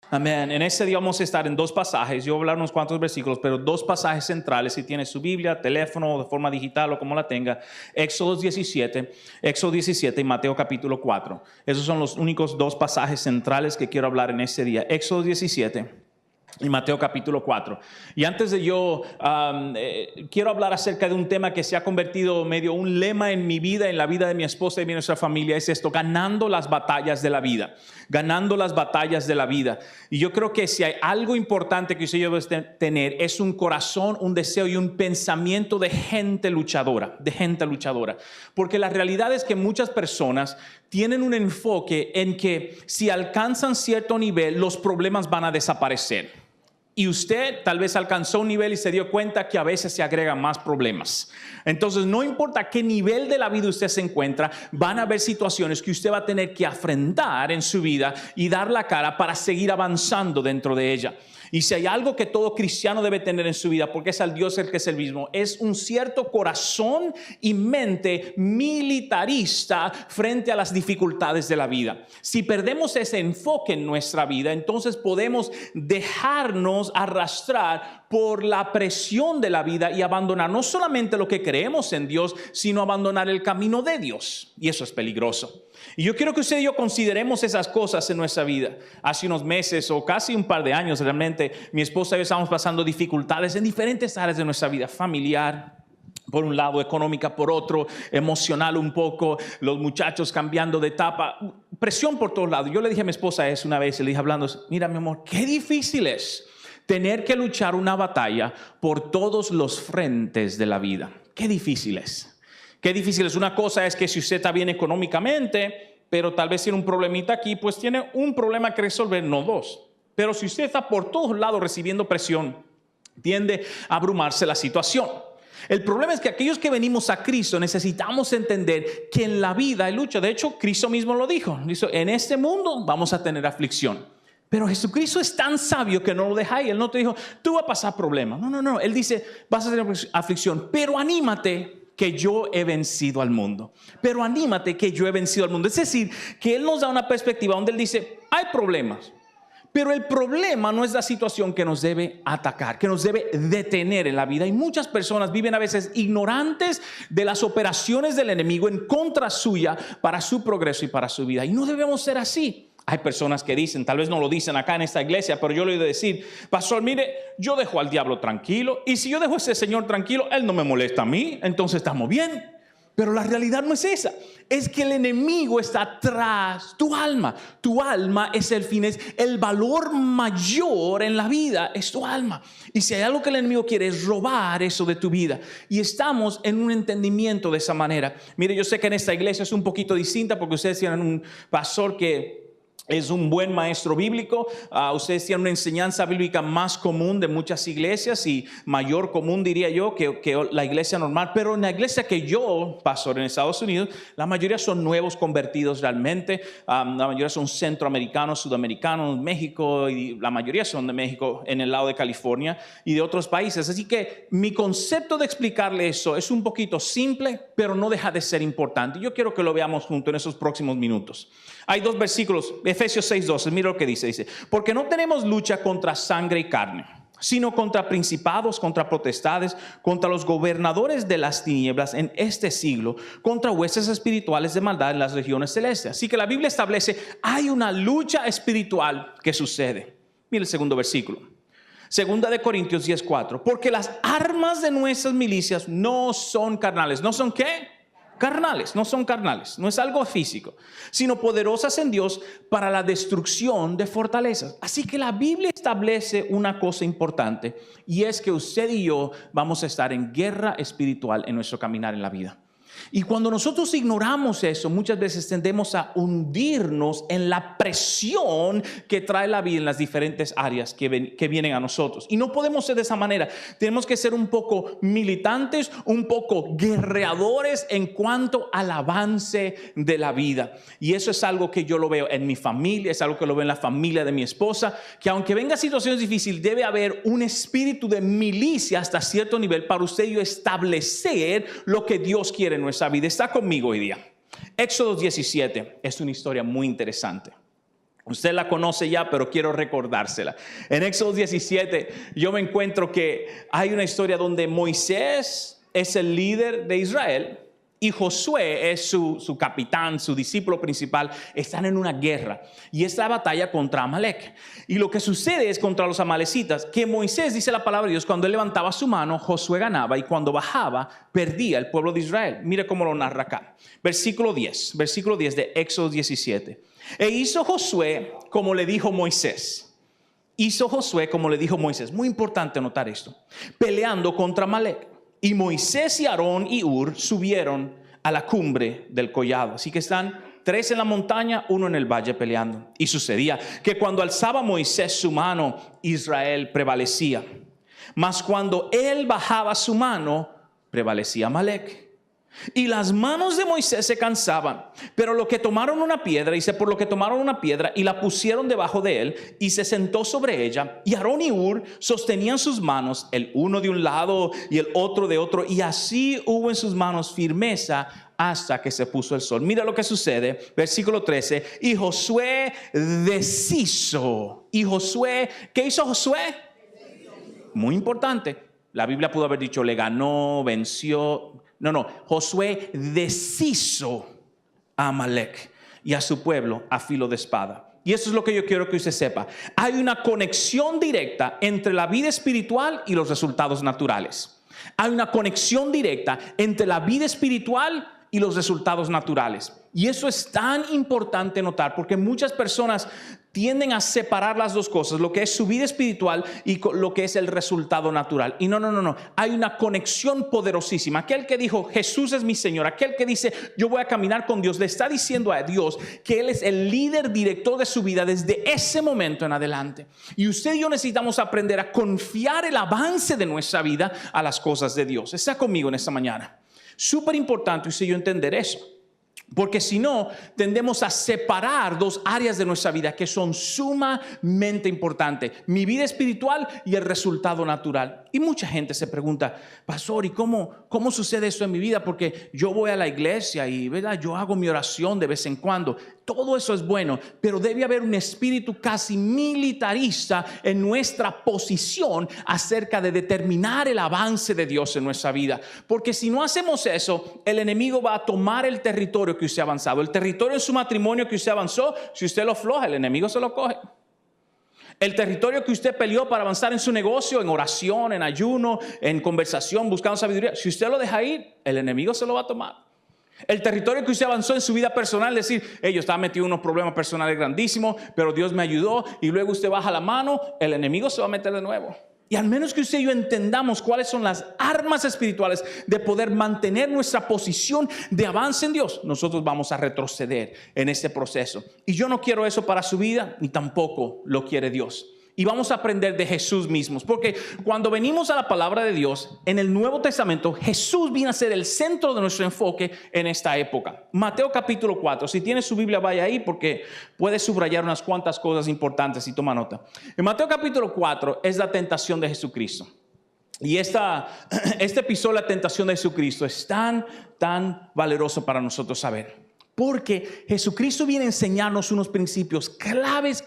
Amén. En este día vamos a estar en dos pasajes. Yo voy a hablar unos cuantos versículos, pero dos pasajes centrales. Si tiene su Biblia, teléfono, de forma digital o como la tenga. Éxodo 17 y Mateo capítulo 4. Esos son los únicos dos pasajes centrales que quiero hablar en este día. Éxodo 17 y Mateo capítulo 4. Y antes de yo, quiero hablar acerca de un tema que se ha convertido medio un lema en mi vida, en la vida de mi esposa y de nuestra familia. Es esto: ganando las batallas de la vida. Ganando las batallas de la vida. Y yo creo que si hay algo importante que usted debe tener, es un corazón, un deseo y un pensamiento de gente luchadora. De gente luchadora. Porque la realidad es que muchas personas tienen un enfoque en que si alcanzan cierto nivel, los problemas van a desaparecer. Y usted tal vez alcanzó un nivel y se dio cuenta que a veces se agregan más problemas. Entonces, no importa qué nivel de la vida usted se encuentra, van a haber situaciones que usted va a tener que afrontar en su vida y dar la cara para seguir avanzando dentro de ella. Y si hay algo que todo cristiano debe tener en su vida, porque es al Dios el que es el mismo, es un cierto corazón y mente militarista frente a las dificultades de la vida. Si perdemos ese enfoque en nuestra vida, entonces podemos dejarnos arrastrar por la presión de la vida y abandonar no solamente lo que creemos en Dios, sino abandonar el camino de Dios. Y eso es peligroso. Y yo quiero que usted y yo consideremos esas cosas en nuestra vida. Hace unos meses o casi un par de años realmente, mi esposa y yo estábamos pasando dificultades en diferentes áreas de nuestra vida: familiar, por un lado, económica por otro, emocional un poco, los muchachos cambiando de etapa, presión por todos lados. Yo le dije a mi esposa eso una vez, le dije hablando: mira, mi amor, qué difícil es tener que luchar una batalla por todos los frentes de la vida. Qué difícil es. Qué difícil es. Una cosa es que si usted está bien económicamente, pero tal vez tiene un problemita aquí, pues tiene un problema que resolver, no dos. Pero si usted está por todos lados recibiendo presión, tiende a abrumarse la situación. El problema es que aquellos que venimos a Cristo necesitamos entender que en la vida hay lucha. De hecho, Cristo mismo lo dijo. En este mundo vamos a tener aflicción. Pero Jesucristo es tan sabio que no lo deja ahí. Él no te dijo, tú vas a pasar problemas. No. Él dice, vas a tener aflicción, pero anímate, que yo he vencido al mundo. Pero anímate que yo he vencido al mundo. Es decir, que Él nos da una perspectiva donde Él dice, hay problemas, pero el problema no es la situación que nos debe atacar, que nos debe detener en la vida. Y muchas personas viven a veces ignorantes de las operaciones del enemigo en contra suya para su progreso y para su vida. Y no debemos ser así. Hay personas que dicen, tal vez no lo dicen acá en esta iglesia, pero yo le he oído decir, pastor, mire, yo dejo al diablo tranquilo, y si yo dejo a ese señor tranquilo, él no me molesta a mí, entonces estamos bien. Pero la realidad no es esa, es que el enemigo está tras tu alma. Tu alma es el fin, es el valor mayor en la vida, es tu alma. Y si hay algo que el enemigo quiere es robar eso de tu vida. Y estamos en un entendimiento de esa manera. Mire, yo sé que en esta iglesia es un poquito distinta porque ustedes tienen un pastor que es un buen maestro bíblico. Ustedes tienen una enseñanza bíblica más común de muchas iglesias y mayor común, diría yo, que la iglesia normal. Pero en la iglesia que yo pastor en Estados Unidos, la mayoría son nuevos convertidos realmente. La mayoría son centroamericanos, sudamericanos, México, y la mayoría son de México, en el lado de California y de otros países. Así que mi concepto de explicarle eso es un poquito simple, pero no deja de ser importante. Yo quiero que lo veamos juntos en esos próximos minutos. Hay dos versículos, Efesios 6:12, mira lo que dice, porque no tenemos lucha contra sangre y carne, sino contra principados, contra potestades, contra los gobernadores de las tinieblas en este siglo, contra huestes espirituales de maldad en las regiones celestes. Así que la Biblia establece, hay una lucha espiritual que sucede. Mira el segundo versículo. Segunda de Corintios 10:4, porque las armas de nuestras milicias no son carnales. ¿No son qué? Carnales, no son carnales, no es algo físico, sino poderosas en Dios para la destrucción de fortalezas. Así que la Biblia establece una cosa importante, y es que usted y yo vamos a estar en guerra espiritual en nuestro caminar en la vida. Y cuando nosotros ignoramos eso, muchas veces tendemos a hundirnos en la presión que trae la vida en las diferentes áreas que vienen a nosotros. Y no podemos ser de esa manera. Tenemos que ser un poco militantes, un poco guerreadores en cuanto al avance de la vida. Y eso es algo que yo lo veo en mi familia, es algo que lo veo en la familia de mi esposa, que aunque vengan situaciones difíciles, debe haber un espíritu de milicia hasta cierto nivel para usted y yo establecer lo que Dios quiere en nuestra vida. Está conmigo hoy día. Éxodo 17 es una historia muy interesante. Usted la conoce ya, pero quiero recordársela. En Éxodo 17 yo me encuentro que hay una historia donde Moisés es el líder de Israel y Josué es su capitán, su discípulo principal. Están en una guerra y es la batalla contra Amalek. Y lo que sucede es contra los amalecitas, que Moisés, dice la palabra de Dios, cuando él levantaba su mano, Josué ganaba, y cuando bajaba, perdía el pueblo de Israel. Mire cómo lo narra acá. Versículo 10 de Éxodo 17. E hizo Josué como le dijo Moisés. Hizo Josué como le dijo Moisés. Muy importante notar esto. Peleando contra Amalek. Y Moisés y Aarón y Hur subieron a la cumbre del collado. Así que están 3 en la montaña, 1 en el valle peleando. Y sucedía que cuando alzaba Moisés su mano, Israel prevalecía. Mas cuando él bajaba su mano, prevalecía Amalek. Y las manos de Moisés se cansaban, pero lo que tomaron una piedra, dice, por lo que tomaron una piedra y la pusieron debajo de él y se sentó sobre ella, y Aarón y Hur sostenían sus manos, el uno de un lado y el otro de otro, y así hubo en sus manos firmeza hasta que se puso el sol. Mira lo que sucede, versículo 13, y Josué deshizo. Y Josué, ¿qué hizo Josué? Muy importante, la Biblia pudo haber dicho le ganó, venció. No, Josué deshizo a Amalek y a su pueblo a filo de espada. Y eso es lo que yo quiero que usted sepa. Hay una conexión directa entre la vida espiritual y los resultados naturales. Hay una conexión directa entre la vida espiritual y los resultados naturales. Y eso es tan importante notar, porque muchas personas tienden a separar las dos cosas, lo que es su vida espiritual y lo que es el resultado natural. Y no. Hay una conexión poderosísima. Aquel que dijo, Jesús es mi Señor, aquel que dice, yo voy a caminar con Dios, le está diciendo a Dios que Él es el líder director de su vida desde ese momento en adelante. Y usted y yo necesitamos aprender a confiar el avance de nuestra vida a las cosas de Dios. Está conmigo en esta mañana. Súper importante usted y yo entender eso. Porque si no, tendemos a separar dos áreas de nuestra vida que son sumamente importantes. Mi vida espiritual y el resultado natural. Y mucha gente se pregunta, pastor, ¿y cómo sucede esto en mi vida? Porque yo voy a la iglesia y ¿verdad? Yo hago mi oración de vez en cuando. Todo eso es bueno, pero debe haber un espíritu casi militarista en nuestra posición acerca de determinar el avance de Dios en nuestra vida. Porque si no hacemos eso, el enemigo va a tomar el territorio que usted ha avanzado. El territorio en su matrimonio que usted avanzó, si usted lo afloja, el enemigo se lo coge. El territorio que usted peleó para avanzar en su negocio, en oración, en ayuno, en conversación, buscando sabiduría, si usted lo deja ir, el enemigo se lo va a tomar. El territorio que usted avanzó en su vida personal, decir, yo estaba metido en unos problemas personales grandísimos, pero Dios me ayudó, y luego usted baja la mano, el enemigo se va a meter de nuevo. Y al menos que usted y yo entendamos cuáles son las armas espirituales de poder mantener nuestra posición de avance en Dios, nosotros vamos a retroceder en este proceso. Y yo no quiero eso para su vida, ni tampoco lo quiere Dios. Y vamos a aprender de Jesús mismos, porque cuando venimos a la palabra de Dios, en el Nuevo Testamento, Jesús viene a ser el centro de nuestro enfoque en esta época. Mateo capítulo 4, si tiene su Biblia vaya ahí, porque puede subrayar unas cuantas cosas importantes y toma nota. En Mateo capítulo 4 es la tentación de Jesucristo. Y este episodio de la tentación de Jesucristo es tan valeroso para nosotros saber. Porque Jesucristo viene a enseñarnos unos principios claves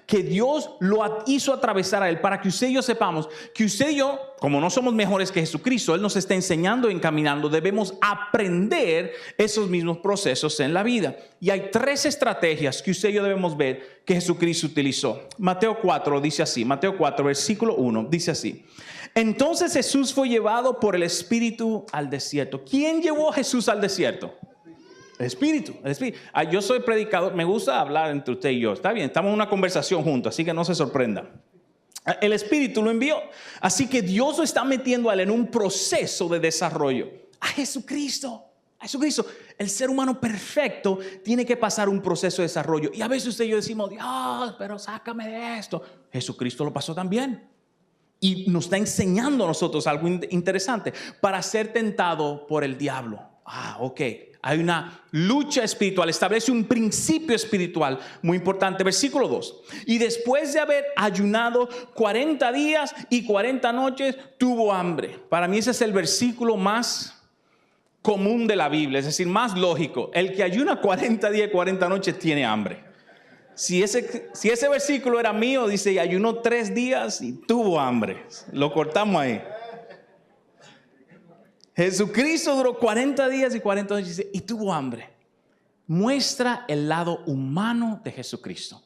que Dios lo hizo atravesar a Él para que usted y yo sepamos que usted y yo, como no somos mejores que Jesucristo, Él nos está enseñando y encaminando, debemos aprender esos mismos procesos en la vida. Y hay 3 estrategias que usted y yo debemos ver que Jesucristo utilizó. Mateo 4 dice así, Mateo 4 versículo 1 dice así. Entonces Jesús fue llevado por el Espíritu al desierto. ¿Quién llevó a Jesús al desierto? El Espíritu. Yo soy predicador, me gusta hablar entre usted y yo. Está bien, estamos en una conversación juntos, así que no se sorprenda. El Espíritu lo envió. Así que Dios lo está metiendo a él en un proceso de desarrollo. A Jesucristo. El ser humano perfecto tiene que pasar un proceso de desarrollo. Y a veces usted y yo decimos, Dios, pero sácame de esto. Jesucristo lo pasó también. Y nos está enseñando a nosotros algo interesante. Para ser tentado por el diablo. Ok. Hay una lucha espiritual, establece un principio espiritual muy importante. Versículo 2. Y después de haber ayunado 40 días y 40 noches, tuvo hambre. Para mí ese es el versículo más común de la Biblia, es decir, más lógico. El que ayuna 40 días y 40 noches tiene hambre. Si ese versículo era mío, dice, y ayunó 3 días y tuvo hambre. Lo cortamos ahí. Jesucristo duró 40 días y 40 noches y tuvo hambre. Muestra el lado humano de Jesucristo.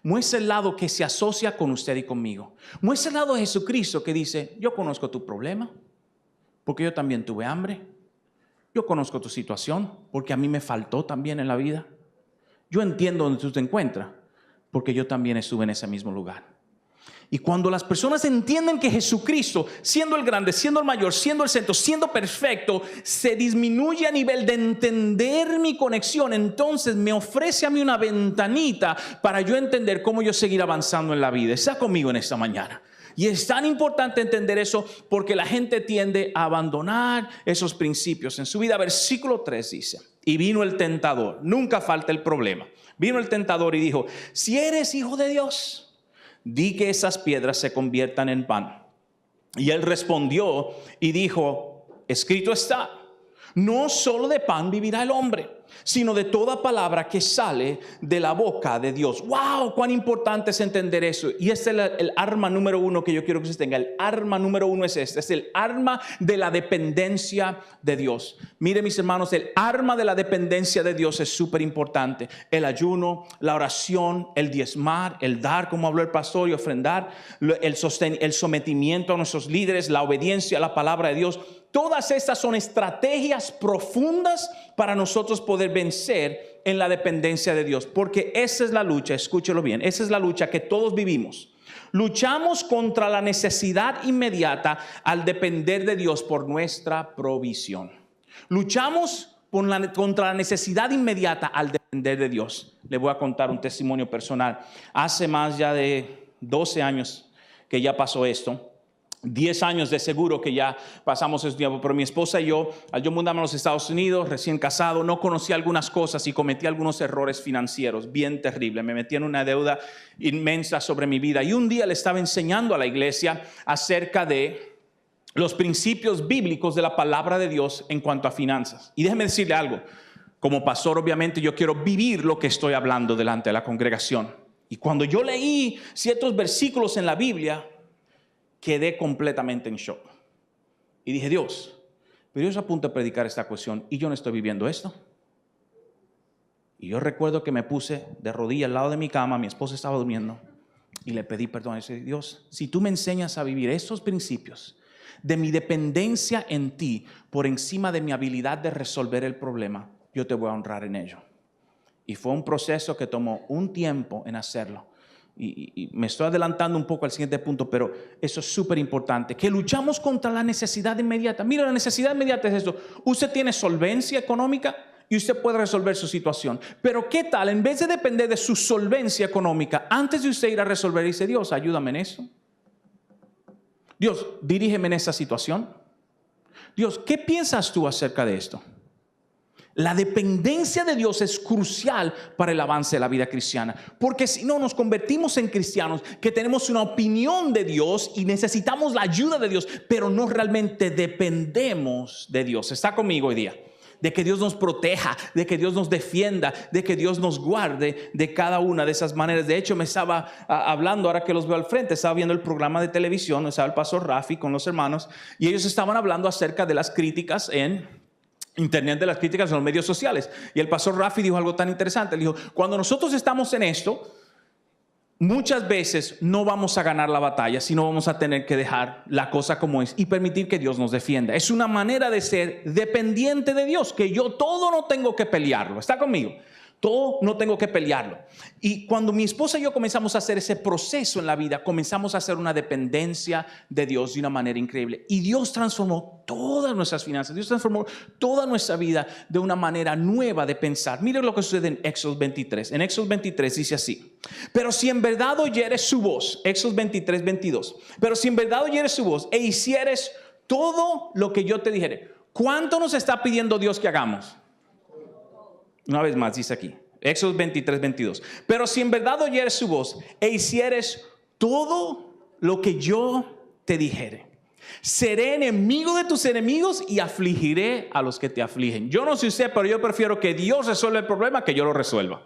Muestra el lado que se asocia con usted y conmigo. Muestra el lado de Jesucristo que dice, yo conozco tu problema, porque yo también tuve hambre. Yo conozco tu situación, porque a mí me faltó también en la vida. Yo entiendo dónde tú te encuentras, porque yo también estuve en ese mismo lugar. Y cuando las personas entienden que Jesucristo, siendo el grande, siendo el mayor, siendo el centro, siendo perfecto, se disminuye a nivel de entender mi conexión, entonces me ofrece a mí una ventanita para yo entender cómo yo seguir avanzando en la vida. Está conmigo en esta mañana. Y es tan importante entender eso porque la gente tiende a abandonar esos principios en su vida. Versículo 3 dice, y vino el tentador, nunca falta el problema. Vino el tentador y dijo, si eres hijo de Dios, di que esas piedras se conviertan en pan. Y él respondió y dijo, escrito está, no solo de pan vivirá el hombre, sino de toda palabra que sale de la boca de Dios. ¡Wow! Cuán importante es entender eso. Y este es el arma número 1 que yo quiero que usted tenga. El arma número 1 es este. Es el arma de la dependencia de Dios. Mire, mis hermanos, el arma de la dependencia de Dios es súper importante. El ayuno, la oración, el diezmar, el dar, como habló el pastor, y ofrendar, el sometimiento a nuestros líderes, la obediencia a la palabra de Dios. Todas estas son estrategias profundas para nosotros poder vencer en la dependencia de Dios. Porque esa es la lucha, escúchelo bien, esa es la lucha que todos vivimos. Luchamos contra la necesidad inmediata al depender de Dios por nuestra provisión. Luchamos contra la necesidad inmediata al depender de Dios. Le voy a contar un testimonio personal. Hace más ya de 12 años que ya pasó esto. 10 años de seguro que ya pasamos ese tiempo, pero mi esposa y yo, al yo mudarme a los Estados Unidos, recién casado, no conocía algunas cosas y cometí algunos errores financieros bien terribles. Me metí en una deuda inmensa sobre mi vida y un día le estaba enseñando a la iglesia acerca de los principios bíblicos de la palabra de Dios en cuanto a finanzas. Y déjeme decirle algo, como pastor obviamente yo quiero vivir lo que estoy hablando delante de la congregación. Y cuando yo leí ciertos versículos en la Biblia, quedé completamente en shock. Y dije, Dios, pero yo estoy a punto de predicar esta cuestión y yo no estoy viviendo esto. Y yo recuerdo que me puse de rodillas al lado de mi cama, mi esposa estaba durmiendo, y le pedí perdón. Y dije, Dios, si tú me enseñas a vivir estos principios de mi dependencia en ti por encima de mi habilidad de resolver el problema, yo te voy a honrar en ello. Y fue un proceso que tomó un tiempo en hacerlo. Y me estoy adelantando un poco al siguiente punto, pero eso es súper importante, que luchamos contra la necesidad inmediata. Mira, la necesidad inmediata es esto: usted tiene solvencia económica y usted puede resolver su situación, pero ¿qué tal? En vez de depender de su solvencia económica, antes de usted ir a resolver, dice, Dios, ayúdame en eso. Dios, dirígeme en esa situación. Dios, ¿qué piensas tú acerca de esto? La dependencia de Dios es crucial para el avance de la vida cristiana, porque si no nos convertimos en cristianos que tenemos una opinión de Dios y necesitamos la ayuda de Dios, pero no realmente dependemos de Dios. ¿Está conmigo hoy día? De que Dios nos proteja, de que Dios nos defienda, de que Dios nos guarde de cada una de esas maneras. De hecho, me estaba hablando, ahora que los veo al frente, estaba viendo el programa de televisión, estaba el pastor Rafi con los hermanos, y ellos estaban hablando acerca de las críticas en Internet, de las críticas en los medios sociales. Y el pastor Rafi dijo algo tan interesante. Él dijo, cuando nosotros estamos en esto, muchas veces no vamos a ganar la batalla, sino vamos a tener que dejar la cosa como es y permitir que Dios nos defienda. Es una manera de ser dependiente de Dios, que yo todo no tengo que pelearlo. ¿Está conmigo? Todo no tengo que pelearlo. Y cuando mi esposa y yo comenzamos a hacer ese proceso en la vida, comenzamos a hacer una dependencia de Dios de una manera increíble. Y Dios transformó todas nuestras finanzas. Dios transformó toda nuestra vida de una manera nueva de pensar. Miren lo que sucede en Éxodo 23. En Éxodo 23 dice así: pero si en verdad oyeres su voz, Éxodo 23, 22. Pero si en verdad oyeres su voz e hicieres todo lo que yo te dijere. ¿Cuánto nos está pidiendo Dios que hagamos? Una vez más dice aquí, Éxodo 23, 22. Pero si en verdad oyeres su voz e hicieres todo lo que yo te dijere, seré enemigo de tus enemigos y afligiré a los que te afligen. Yo no sé usted, pero yo prefiero que Dios resuelva el problema que yo lo resuelva.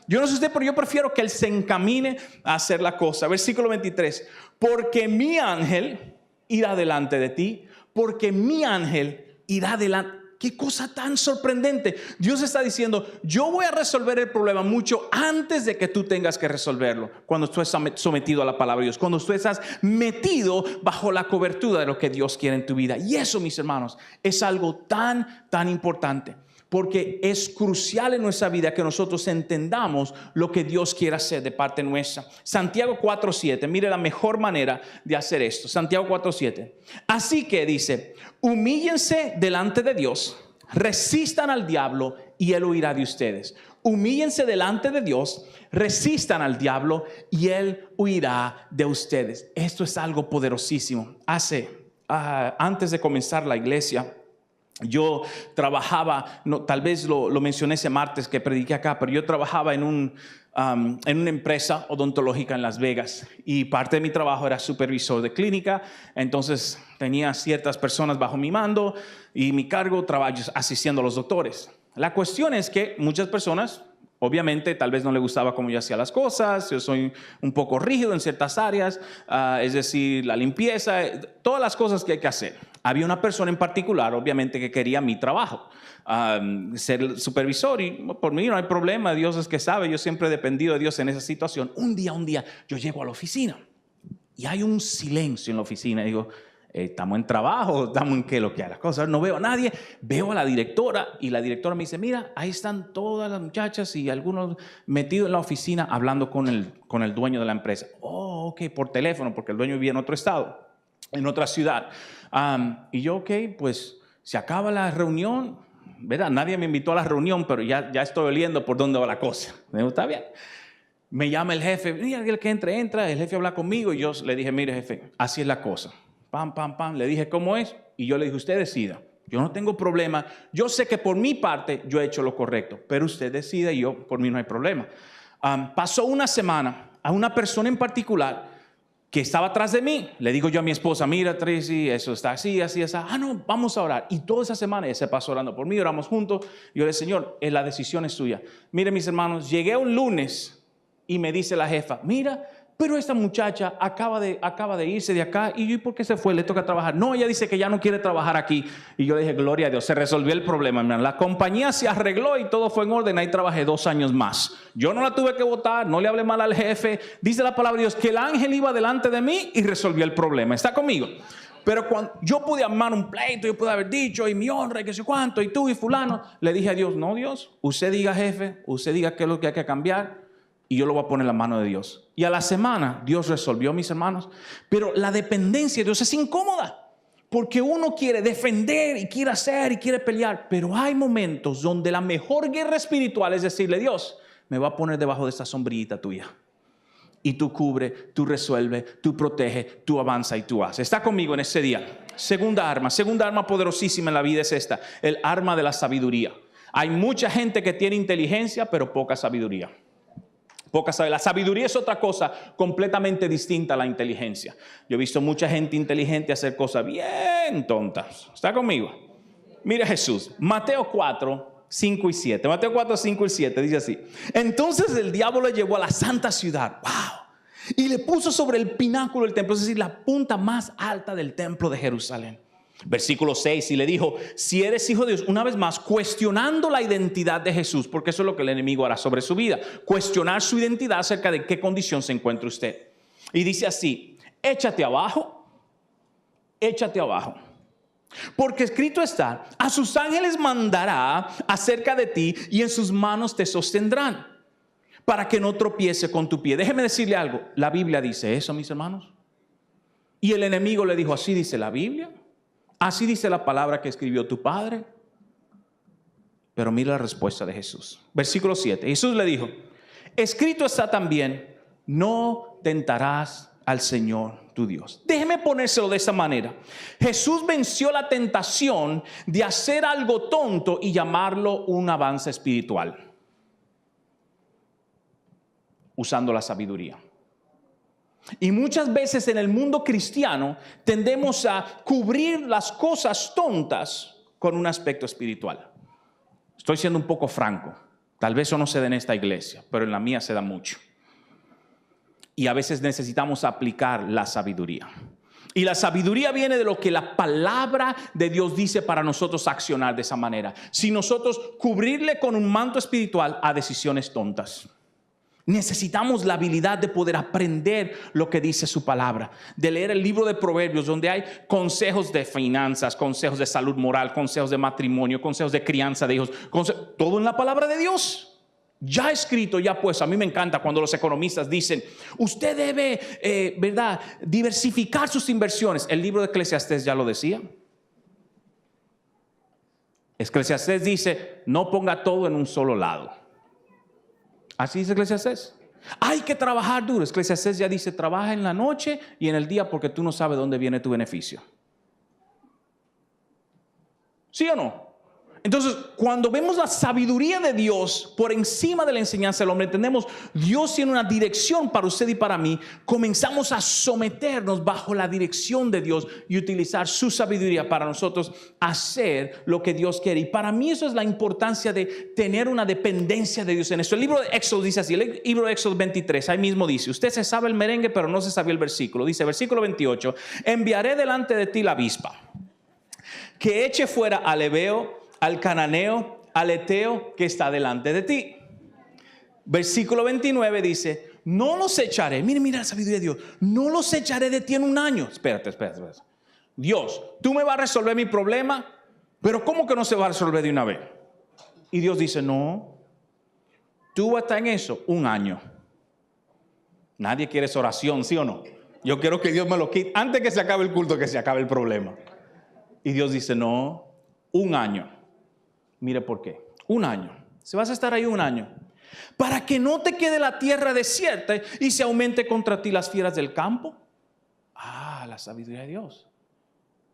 Yo no sé usted, pero yo prefiero que Él se encamine a hacer la cosa. Versículo 23. Porque mi ángel irá delante de ti. Porque mi ángel irá delante. Qué cosa tan sorprendente. Dios está diciendo, yo voy a resolver el problema mucho antes de que tú tengas que resolverlo. Cuando tú estás sometido a la palabra de Dios. Cuando tú estás metido bajo la cobertura de lo que Dios quiere en tu vida. Y eso, mis hermanos, es algo tan importante. Porque es crucial en nuestra vida que nosotros entendamos lo que Dios quiere hacer de parte nuestra. Santiago 4:7, mire la mejor manera de hacer esto. Santiago 4:7. Así que dice, humíllense delante de Dios, resistan al diablo y él huirá de ustedes. Humíllense delante de Dios, resistan al diablo y él huirá de ustedes. Esto es algo poderosísimo. Antes de comenzar la iglesia, yo trabajaba, tal vez lo mencioné ese martes que prediqué acá, pero yo trabajaba en una empresa odontológica en Las Vegas y parte de mi trabajo era supervisor de clínica. Entonces tenía ciertas personas bajo mi mando y mi cargo trabajo asistiendo a los doctores. La cuestión es que muchas personas, obviamente, tal vez no le gustaba cómo yo hacía las cosas. Yo soy un poco rígido en ciertas áreas, es decir, la limpieza, todas las cosas que hay que hacer. Había una persona en particular, obviamente, que quería mi trabajo, ser supervisor, y por mí no hay problema. Dios es que sabe, yo siempre he dependido de Dios en esa situación. Un día, yo llego a la oficina y hay un silencio en la oficina. Digo, estamos en trabajo, estamos en qué lo que hay las cosas. No veo a nadie, veo a la directora y la directora me dice, mira, ahí están todas las muchachas y algunos metidos en la oficina hablando con el dueño de la empresa. Oh, ok, por teléfono, porque el dueño vivía en otro estado, en otra ciudad. Y yo, ok, pues se acaba la reunión, ¿verdad? Nadie me invitó a la reunión, pero ya estoy oliendo por dónde va la cosa. Me digo, está bien. Me llama el jefe, mira, el que entra, el jefe habla conmigo y yo le dije, mire jefe, así es la cosa. Pam, le dije cómo es y yo le dije, usted decida. Yo no tengo problema, yo sé que por mi parte yo he hecho lo correcto, pero usted decida y yo, por mí no hay problema. Pasó una semana, a una persona en particular que estaba atrás de mí, le digo yo a mi esposa, mira Tracy, eso está así. No, vamos a orar. Y toda esa semana ella se pasó orando por mí, oramos juntos. Yo le dije, Señor, la decisión es tuya. Mire mis hermanos, llegué un lunes y me dice la jefa, mira, pero esta muchacha acaba de irse de acá. Y yo, ¿por qué se fue? Le toca trabajar. No, ella dice que ya no quiere trabajar aquí. Y yo le dije, gloria a Dios, se resolvió el problema, hermano. La compañía se arregló y todo fue en orden. Ahí trabajé 2 años más. Yo no la tuve que votar, no le hablé mal al jefe. Dice la palabra de Dios que el ángel iba delante de mí y resolvió el problema. ¿Está conmigo? Pero cuando yo pude armar un pleito, yo pude haber dicho, y mi honra, y qué sé cuánto, y tú y fulano, le dije a Dios, no Dios, usted diga jefe, usted diga qué es lo que hay que cambiar, y yo lo voy a poner en la mano de Dios. Y a la semana Dios resolvió, mis hermanos. Pero la dependencia de Dios es incómoda. Porque uno quiere defender y quiere hacer y quiere pelear. Pero hay momentos donde la mejor guerra espiritual es decirle, Dios, me va a poner debajo de esta sombrillita tuya. Y tú cubre, tú resuelve, tú protege, tú avanza y tú haces. Está conmigo en ese día. Segunda arma poderosísima en la vida es esta. El arma de la sabiduría. Hay mucha gente que tiene inteligencia pero poca sabiduría. La sabiduría es otra cosa completamente distinta a la inteligencia. Yo he visto mucha gente inteligente hacer cosas bien tontas. ¿Está conmigo? Mire Jesús, Mateo 4, 5 y 7. Mateo 4, 5 y 7 dice así. Entonces el diablo le llevó a la santa ciudad. ¡Wow! Y le puso sobre el pináculo del templo, es decir, la punta más alta del templo de Jerusalén. Versículo 6, y le dijo, si eres hijo de Dios, una vez más, cuestionando la identidad de Jesús, porque eso es lo que el enemigo hará sobre su vida, cuestionar su identidad acerca de qué condición se encuentra usted. Y dice así, échate abajo, porque escrito está, a sus ángeles mandará acerca de ti y en sus manos te sostendrán, para que no tropiece con tu pie. Déjeme decirle algo, la Biblia dice eso, mis hermanos. Y el enemigo le dijo, así dice la Biblia. Así dice la palabra que escribió tu padre. Pero mira la respuesta de Jesús. Versículo 7. Jesús le dijo, escrito está también, no tentarás al Señor tu Dios. Déjeme ponérselo de esta manera. Jesús venció la tentación de hacer algo tonto y llamarlo un avance espiritual. Usando la sabiduría. Y muchas veces en el mundo cristiano tendemos a cubrir las cosas tontas con un aspecto espiritual. Estoy siendo un poco franco. Tal vez eso no se da en esta iglesia, pero en la mía se da mucho. Y a veces necesitamos aplicar la sabiduría. Y la sabiduría viene de lo que la palabra de Dios dice para nosotros accionar de esa manera. Si nosotros cubrirle con un manto espiritual a decisiones tontas. Necesitamos la habilidad de poder aprender lo que dice su palabra, de leer el libro de Proverbios, donde hay consejos de finanzas, consejos de salud moral, consejos de matrimonio, consejos de crianza de hijos, todo en la palabra de Dios. Ya escrito, ya pues, a mí me encanta cuando los economistas dicen, usted debe, ¿verdad?, diversificar sus inversiones. El libro de Eclesiastés ya lo decía. Eclesiastés dice, no ponga todo en un solo lado. Así dice Eclesiastés. Hay que trabajar duro. Eclesiastés ya dice, trabaja en la noche y en el día porque tú no sabes dónde viene tu beneficio. ¿Sí o no? Entonces, cuando vemos la sabiduría de Dios por encima de la enseñanza del hombre, entendemos, Dios tiene una dirección para usted y para mí. Comenzamos a someternos bajo la dirección de Dios y utilizar su sabiduría para nosotros hacer lo que Dios quiere. Y para mí eso es la importancia de tener una dependencia de Dios en eso. El libro de Éxodo dice así, el libro de Éxodo 23, ahí mismo dice, usted se sabe el merengue, pero no se sabía el versículo. Dice, versículo 28, enviaré delante de ti la avispa, que eche fuera al heveo, al cananeo, al eteo que está delante de ti. Versículo 29 dice, no los echaré, mira la sabiduría de Dios, no los echaré de ti en un año. Espérate. Dios, tú me vas a resolver mi problema, pero ¿cómo que no se va a resolver de una vez? Y Dios dice, no, tú vas a estar en eso un año. Nadie quiere esa oración, ¿sí o no? Yo quiero que Dios me lo quite antes que se acabe el culto, que se acabe el problema. Y Dios dice, no, un año. Mire por qué. Un año. Si vas a estar ahí un año, para que no te quede la tierra desierta y se aumente contra ti las fieras del campo. La sabiduría de Dios.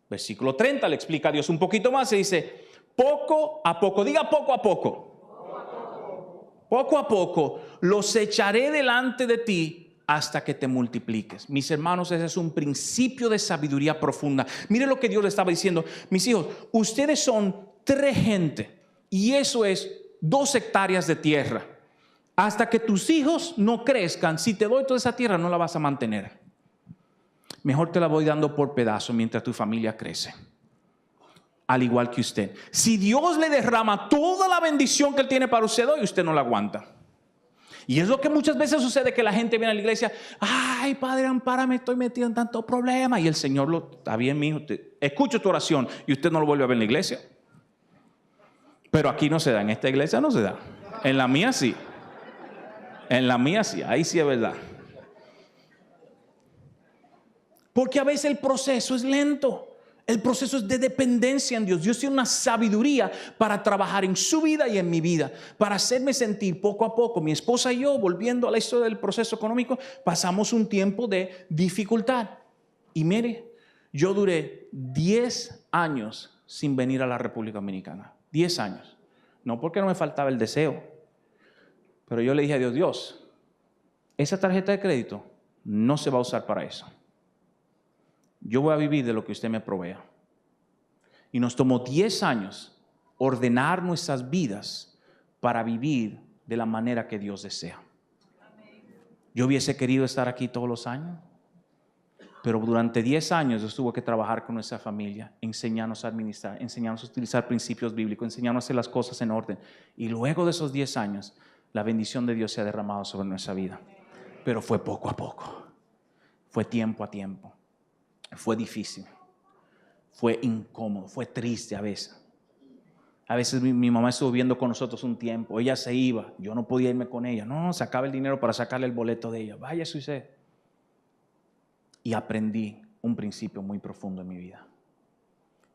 Versículo 30 le explica a Dios un poquito más y dice, poco a poco, diga poco a poco. Poco a poco los echaré delante de ti hasta que te multipliques. Mis hermanos, ese es un principio de sabiduría profunda. Mire lo que Dios le estaba diciendo. Mis hijos, ustedes son 3 gente. Y eso es 2 hectáreas de tierra. Hasta que tus hijos no crezcan, si te doy toda esa tierra, no la vas a mantener. Mejor te la voy dando por pedazo mientras tu familia crece. Al igual que usted. Si Dios le derrama toda la bendición que Él tiene para usted hoy, usted no la aguanta. Y es lo que muchas veces sucede, que la gente viene a la iglesia, ay, Padre, ampárame, estoy metido en tanto problema. Y el Señor está bien, mi hijo, escucho tu oración y usted no lo vuelve a ver en la iglesia. Pero aquí no se da, en esta iglesia no se da. En la mía sí. En la mía sí, ahí sí es verdad. Porque a veces el proceso es lento. El proceso es de dependencia en Dios. Dios tiene una sabiduría para trabajar en su vida y en mi vida, para hacerme sentir poco a poco. Mi esposa y yo, volviendo a la historia del proceso económico, pasamos un tiempo de dificultad. Y mire, yo duré 10 años sin venir a la República Dominicana. 10 años. No porque no me faltaba el deseo, pero yo le dije a Dios, Dios, esa tarjeta de crédito no se va a usar para eso. Yo voy a vivir de lo que usted me provea. Y nos tomó 10 años ordenar nuestras vidas para vivir de la manera que Dios desea. Yo hubiese querido estar aquí todos los años, pero durante 10 años yo tuve que trabajar con nuestra familia, enseñarnos a administrar, enseñarnos a utilizar principios bíblicos, enseñarnos a hacer las cosas en orden. Y luego de esos 10 años, la bendición de Dios se ha derramado sobre nuestra vida. Pero fue poco a poco, fue tiempo a tiempo. Fue difícil, fue incómodo, fue triste a veces. A veces mi mamá estuvo viviendo con nosotros un tiempo, ella se iba, yo no podía irme con ella. No, sacaba el dinero para sacarle el boleto de ella. Váyase usted. Y aprendí un principio muy profundo en mi vida.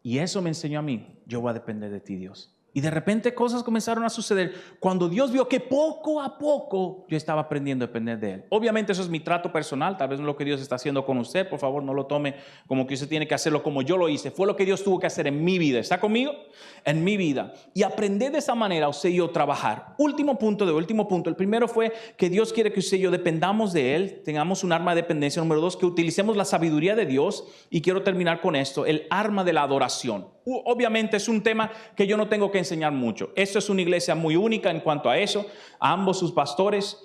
Y eso me enseñó a mí, yo voy a depender de ti, Dios. Y de repente cosas comenzaron a suceder cuando Dios vio que poco a poco yo estaba aprendiendo a depender de Él. Obviamente eso es mi trato personal, tal vez no es lo que Dios está haciendo con usted. Por favor, no lo tome como que usted tiene que hacerlo como yo lo hice. Fue lo que Dios tuvo que hacer en mi vida. ¿Está conmigo? En mi vida. Y aprender de esa manera, usted y yo trabajar. Último punto. El primero fue que Dios quiere que usted y yo dependamos de Él, tengamos un arma de dependencia. Número 2, que utilicemos la sabiduría de Dios. Y quiero terminar con esto, el arma de la adoración. Obviamente es un tema que yo no tengo que enseñar mucho. Esto es una iglesia muy única en cuanto a eso. Ambos sus pastores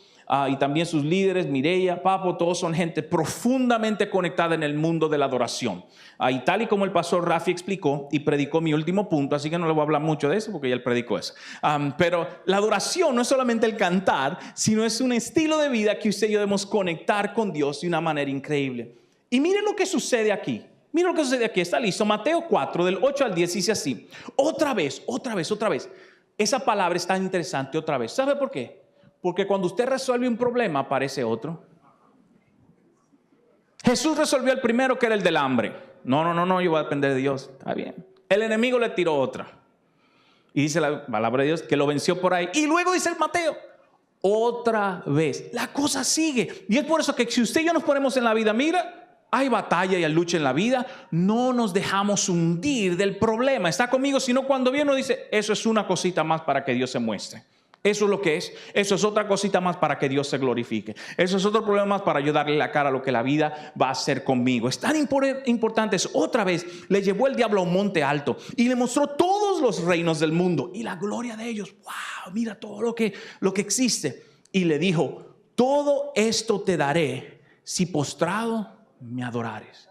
y también sus líderes, Mireya, Papo, todos son gente profundamente conectada en el mundo de la adoración. Y tal y como el pastor Rafi explicó y predicó mi último punto, así que no le voy a hablar mucho de eso porque ya él predicó eso. Pero la adoración no es solamente el cantar, sino es un estilo de vida que usted y yo debemos conectar con Dios de una manera increíble. Y miren lo que sucede aquí. Miren lo que sucede aquí. Está listo. Mateo 4, del 8 al 10 dice así. Otra vez. Esa palabra es tan interesante otra vez. ¿Sabe por qué? Porque cuando usted resuelve un problema, aparece otro. Jesús resolvió el primero, que era el del hambre. No, yo voy a depender de Dios. Está bien. El enemigo le tiró otra. Y dice la palabra de Dios que lo venció por ahí. Y luego dice el Mateo, otra vez. La cosa sigue. Y es por eso que si usted y yo nos ponemos en la vida, mira, hay batalla y hay lucha en la vida. No nos dejamos hundir del problema. ¿Está conmigo? Sino cuando viene uno dice, eso es una cosita más para que Dios se muestre. Eso es lo que es. Eso es otra cosita más para que Dios se glorifique. Eso es otro problema más para yo darle la cara a lo que la vida va a hacer conmigo. Es tan importante. Otra vez le llevó el diablo a un monte alto y le mostró todos los reinos del mundo y la gloria de ellos. Wow, mira todo lo que existe. Y le dijo, todo esto te daré si postrado me adorares.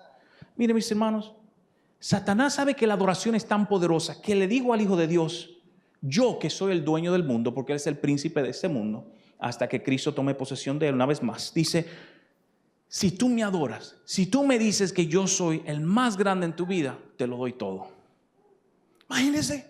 Miren, mis hermanos, Satanás sabe que la adoración es tan poderosa que le dijo al Hijo de Dios, yo que soy el dueño del mundo, porque Él es el príncipe de este mundo, hasta que Cristo tome posesión de Él una vez más. Dice, si tú me adoras, si tú me dices que yo soy el más grande en tu vida, te lo doy todo. Imagínense.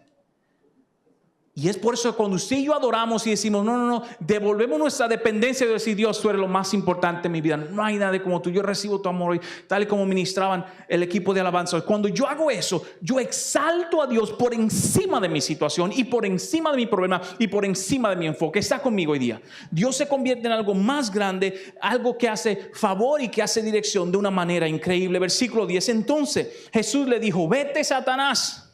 Y es por eso que cuando usted y yo adoramos y decimos, no, devolvemos nuestra dependencia de decir, Dios, tú eres lo más importante en mi vida. No hay nadie como tú. Yo recibo tu amor hoy, tal y como ministraban el equipo de alabanza. Cuando yo hago eso, yo exalto a Dios por encima de mi situación y por encima de mi problema y por encima de mi enfoque. Está conmigo hoy día. Dios se convierte en algo más grande, algo que hace favor y que hace dirección de una manera increíble. Versículo 10. Entonces Jesús le dijo, vete, Satanás.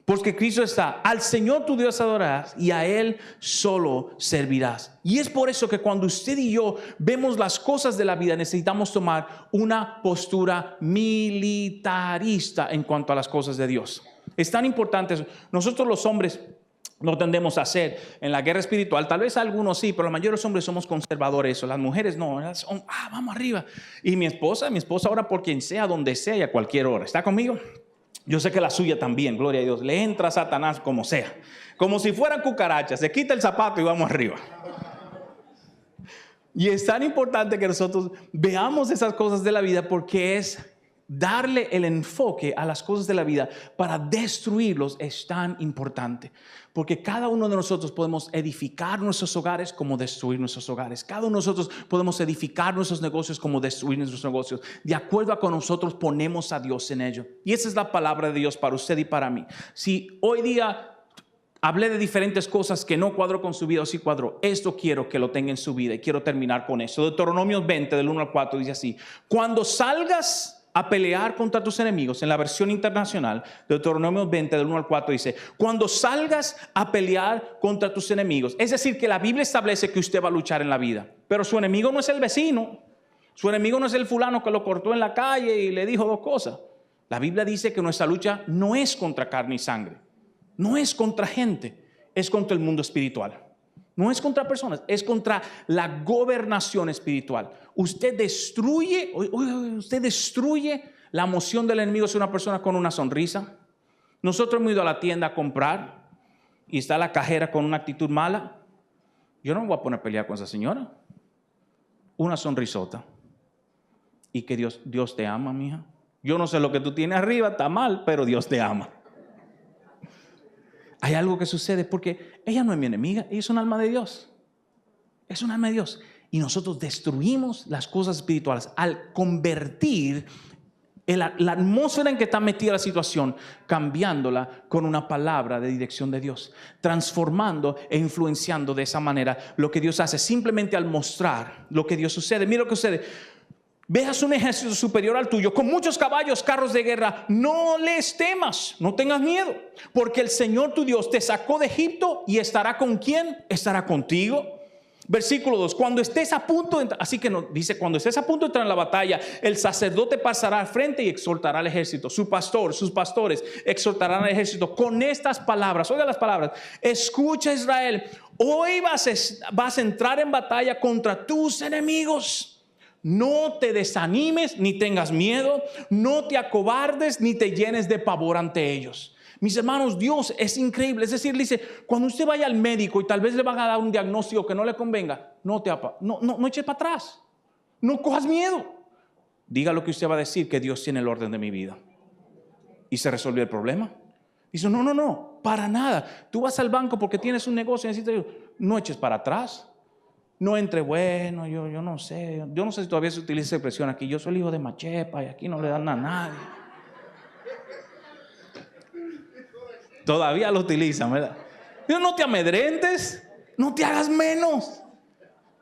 Porque Cristo está, al Señor tu Dios adorarás y a Él solo servirás. Y es por eso que cuando usted y yo vemos las cosas de la vida, necesitamos tomar una postura militarista en cuanto a las cosas de Dios. Es tan importante eso. Nosotros los hombres no tendemos a hacer en la guerra espiritual, tal vez algunos sí, pero la mayoría de los hombres somos conservadores, las mujeres no, son, vamos arriba. Y mi esposa ora por quien sea, donde sea y a cualquier hora. ¿Está conmigo? Yo sé que la suya también, gloria a Dios. Le entra a Satanás como sea. Como si fueran cucarachas. Se quita el zapato y vamos arriba. Y es tan importante que nosotros veamos esas cosas de la vida porque es darle el enfoque a las cosas de la vida para destruirlos es tan importante. Porque cada uno de nosotros podemos edificar nuestros hogares como destruir nuestros hogares. Cada uno de nosotros podemos edificar nuestros negocios como destruir nuestros negocios. De acuerdo a que nosotros ponemos a Dios en ello. Y esa es la palabra de Dios para usted y para mí. Si hoy día hablé de diferentes cosas que no cuadró con su vida o sí cuadró, esto quiero que lo tenga en su vida y quiero terminar con eso. Deuteronomio 20 del 1 al 4 dice así. Cuando salgas a pelear contra tus enemigos, en la versión internacional, Deuteronomio 20 del 1 al 4 dice, cuando salgas a pelear contra tus enemigos, es decir, que la Biblia establece que usted va a luchar en la vida, pero su enemigo no es el vecino, su enemigo no es el fulano que lo cortó en la calle y le dijo dos cosas. La Biblia dice que nuestra lucha no es contra carne y sangre, no es contra gente, es contra el mundo espiritual. No es contra personas, es contra la gobernación espiritual. Usted destruye la emoción del enemigo si una persona con una sonrisa. Nosotros hemos ido a la tienda a comprar y está la cajera con una actitud mala. Yo no me voy a poner a pelear con esa señora. Una sonrisota. Y que Dios te ama, mija. Yo no sé lo que tú tienes arriba, está mal, pero Dios te ama. Hay algo que sucede porque ella no es mi enemiga, ella es un alma de Dios. Es un alma de Dios. Y nosotros destruimos las cosas espirituales al convertir la atmósfera en que está metida la situación, cambiándola con una palabra de dirección de Dios, transformando e influenciando de esa manera lo que Dios hace, simplemente al mostrar lo que Dios sucede. Mira lo que sucede. Veas un ejército superior al tuyo, con muchos caballos, carros de guerra, no les temas, no tengas miedo, porque el Señor tu Dios te sacó de Egipto y estará con ¿quién? Estará contigo. Versículo 2, cuando estés a punto de entrar, así que no, dice, cuando estés a punto de entrar en la batalla, el sacerdote pasará al frente y exhortará al ejército. Su pastor, sus pastores exhortarán al ejército con estas palabras. Oiga las palabras. Escucha, Israel, hoy vas a entrar en batalla contra tus enemigos. No te desanimes ni tengas miedo, no te acobardes ni te llenes de pavor ante ellos. Mis hermanos, Dios es increíble. Es decir, dice, cuando usted vaya al médico y tal vez le van a dar un diagnóstico que no le convenga, no eche para atrás. No cojas miedo. Diga lo que usted va a decir, que Dios tiene el orden de mi vida. Y se resolvió el problema. Dice, no, para nada. Tú vas al banco porque tienes un negocio y necesitas, no eches para atrás. No entre, bueno, yo no sé. Yo no sé si todavía se utiliza esa expresión aquí. Yo soy el hijo de Machepa y aquí no le dan nada a nadie. Todavía lo utilizan, ¿verdad? No te amedrentes, no te hagas menos.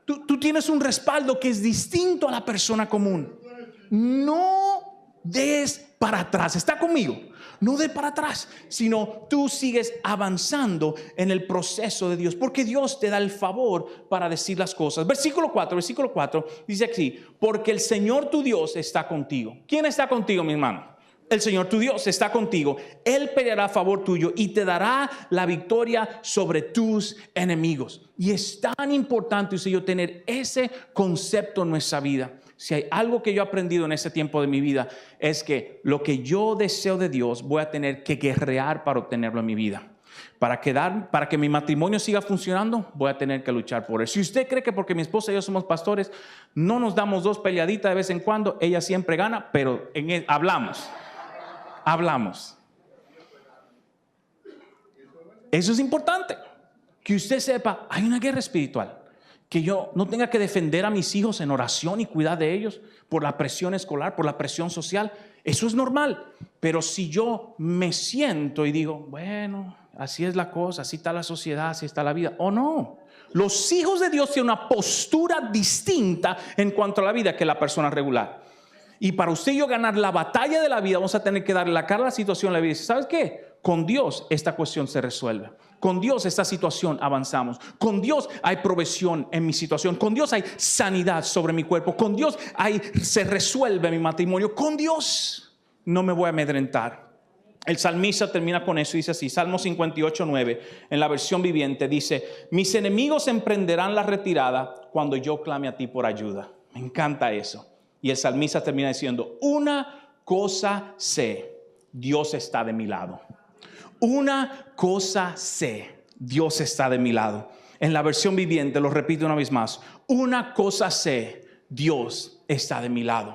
Tú tienes un respaldo que es distinto a la persona común. No des para atrás. ¿Está conmigo? No des para atrás, sino tú sigues avanzando en el proceso de Dios, porque Dios te da el favor para decir las cosas. Versículo 4 dice así: porque el Señor tu Dios está contigo. ¿Quién está contigo, mi hermano? El Señor tu Dios está contigo. Él peleará a favor tuyo y te dará la victoria sobre tus enemigos. Y es tan importante usted y yo tener ese concepto en nuestra vida. Si hay algo que yo he aprendido en este tiempo de mi vida, es que lo que yo deseo de Dios voy a tener que guerrear para obtenerlo en mi vida. Para que mi matrimonio siga funcionando, voy a tener que luchar por él. Si usted cree que porque mi esposa y yo somos pastores, no nos damos dos peleaditas de vez en cuando, ella siempre gana, pero hablamos. Eso es importante, que usted sepa, hay una guerra espiritual, que yo no tenga que defender a mis hijos en oración y cuidar de ellos por la presión escolar, por la presión social. Eso es normal, pero si yo me siento y digo, bueno, así es la cosa, así está la sociedad, así está la vida, o no. Los hijos de Dios tienen una postura distinta en cuanto a la vida que la persona regular. Y para usted y yo ganar la batalla de la vida, vamos a tener que darle la cara a la situación de la vida. ¿Sabes qué? Con Dios esta cuestión se resuelve. Con Dios esta situación avanzamos. Con Dios hay provisión en mi situación. Con Dios hay sanidad sobre mi cuerpo. Con Dios se resuelve mi matrimonio. Con Dios no me voy a amedrentar. El salmista termina con eso y dice así, Salmo 58:9, en la versión viviente, dice: mis enemigos emprenderán la retirada cuando yo clame a ti por ayuda. Me encanta eso. Y el salmista termina diciendo: una cosa sé, Dios está de mi lado. Una cosa sé, Dios está de mi lado. En la versión viviente, lo repito una vez más: una cosa sé, Dios está de mi lado.